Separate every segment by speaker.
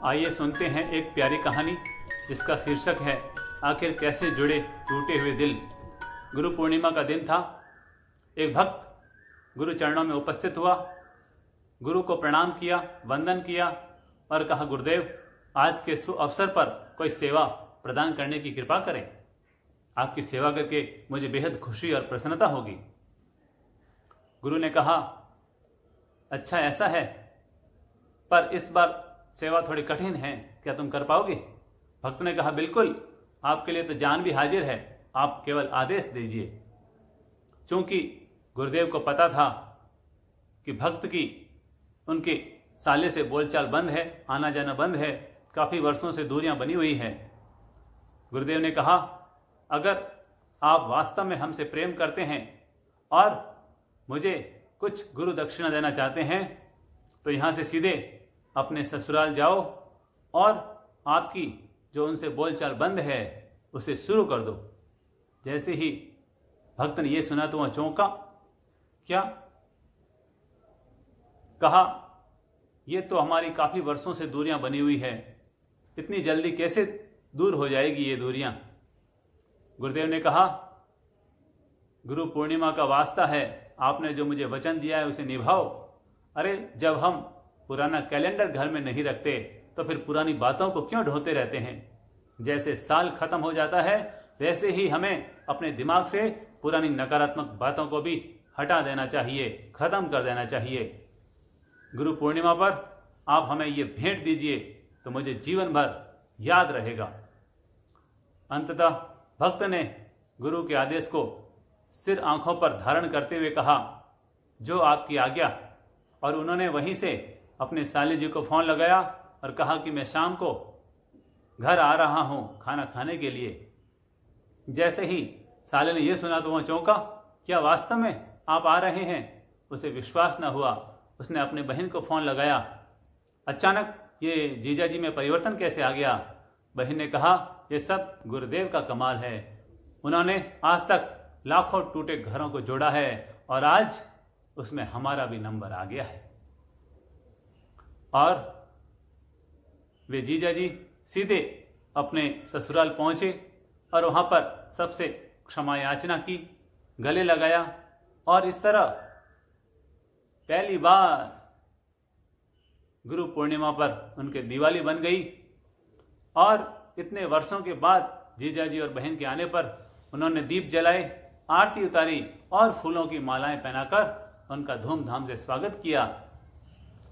Speaker 1: आइए सुनते हैं एक प्यारी कहानी जिसका शीर्षक है आखिर कैसे जुड़े टूटे हुए दिल। गुरु पूर्णिमा का दिन था। एक भक्त गुरु चरणों में उपस्थित हुआ, गुरु को प्रणाम किया, वंदन किया और कहा, गुरुदेव आज के शुभ अवसर पर कोई सेवा प्रदान करने की कृपा करें। आपकी सेवा करके मुझे बेहद खुशी और प्रसन्नता होगी। गुरु ने कहा, अच्छा ऐसा है, पर इस बार सेवा थोड़ी कठिन है, क्या तुम कर पाओगे? भक्त ने कहा, बिल्कुल, आपके लिए तो जान भी हाजिर है, आप केवल आदेश दीजिए। चूंकि गुरुदेव को पता था कि भक्त की उनके साले से बोलचाल बंद है, आना जाना बंद है, काफी वर्षों से दूरियां बनी हुई हैं। गुरुदेव ने कहा, अगर आप वास्तव में हमसे प्रेम करते हैं और मुझे कुछ गुरु दक्षिणा देना चाहते हैं तो यहां से सीधे अपने ससुराल जाओ और आपकी जो उनसे बोलचाल बंद है उसे शुरू कर दो। जैसे ही भक्त ने यह सुना तो वह चौंका। क्या? कहा, यह तो हमारी काफी वर्षों से दूरियां बनी हुई है, इतनी जल्दी कैसे दूर हो जाएगी ये दूरियां? गुरुदेव ने कहा, गुरु पूर्णिमा का वास्ता है, आपने जो मुझे वचन दिया है उसे निभाओ। अरे जब हम पुराना कैलेंडर घर में नहीं रखते तो फिर पुरानी बातों को क्यों ढोते रहते हैं? जैसे साल खत्म हो जाता है वैसे ही हमें अपने दिमाग से पुरानी नकारात्मक बातों को भी हटा देना चाहिए, खत्म कर देना चाहिए। गुरु पूर्णिमा पर आप हमें ये भेंट दीजिए तो मुझे जीवन भर याद रहेगा। अंततः भक्त ने गुरु के आदेश को सिर आंखों पर धारण करते हुए कहा, जो आपकी आज्ञा। और उन्होंने वहीं से अपने साले जी को फोन लगाया और कहा कि मैं शाम को घर आ रहा हूं खाना खाने के लिए। जैसे ही साले ने यह सुना तो वह चौंका। क्या वास्तव में आप आ रहे हैं? उसे विश्वास न हुआ। उसने अपने बहन को फोन लगाया। अचानक ये जीजा जी में परिवर्तन कैसे आ गया? बहन ने कहा, यह सब गुरुदेव का कमाल है। उन्होंने आज तक लाखों टूटे घरों को जोड़ा है और आज उसमें हमारा भी नंबर आ गया है। और वे जीजा जी सीधे अपने ससुराल पहुंचे और वहां पर सबसे क्षमा याचना की, गले लगाया और इस तरह पहली बार गुरु पूर्णिमा पर उनके दिवाली बन गई। और इतने वर्षों के बाद जीजा जी और बहन के आने पर उन्होंने दीप जलाए, आरती उतारी और फूलों की मालाएं पहनाकर उनका धूमधाम से स्वागत किया।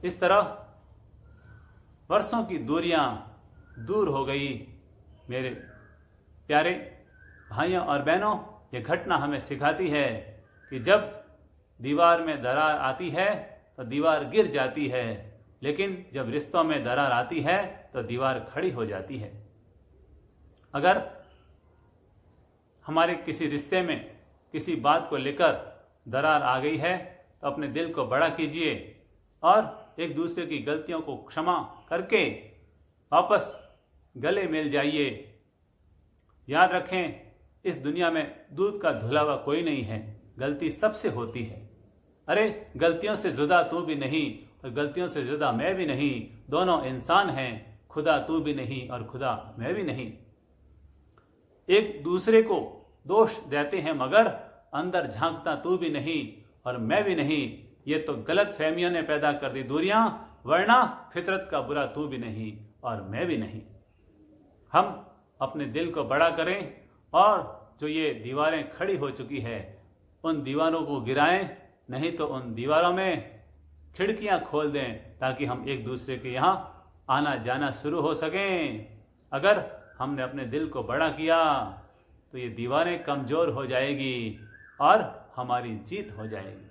Speaker 1: इस तरह वर्षों की दूरियां दूर हो गई। मेरे प्यारे भाइयों और बहनों, यह घटना हमें सिखाती है कि जब दीवार में दरार आती है तो दीवार गिर जाती है, लेकिन जब रिश्तों में दरार आती है तो दीवार खड़ी हो जाती है। अगर हमारे किसी रिश्ते में किसी बात को लेकर दरार आ गई है तो अपने दिल को बड़ा कीजिए और एक दूसरे की गलतियों को क्षमा करके वापस गले मिल जाइए। याद रखें, इस दुनिया में दूध का धुला हुआ कोई नहीं है, गलती सबसे होती है। अरे गलतियों से जुदा तू भी नहीं और गलतियों से जुदा मैं भी नहीं, दोनों इंसान हैं, खुदा तू भी नहीं और खुदा मैं भी नहीं। एक दूसरे को दोष देते हैं मगर अंदर झांकता तू भी नहीं और मैं भी नहीं। ये तो गलत फहमियों ने पैदा कर दी दूरियां, वरना फितरत का बुरा तू भी नहीं और मैं भी नहीं। हम अपने दिल को बड़ा करें और जो ये दीवारें खड़ी हो चुकी है उन दीवारों को गिराएं, नहीं तो उन दीवारों में खिड़कियां खोल दें ताकि हम एक दूसरे के यहाँ आना जाना शुरू हो सकें। अगर हमने अपने दिल को बड़ा किया तो ये दीवारें कमजोर हो जाएगी और हमारी जीत हो जाएगी।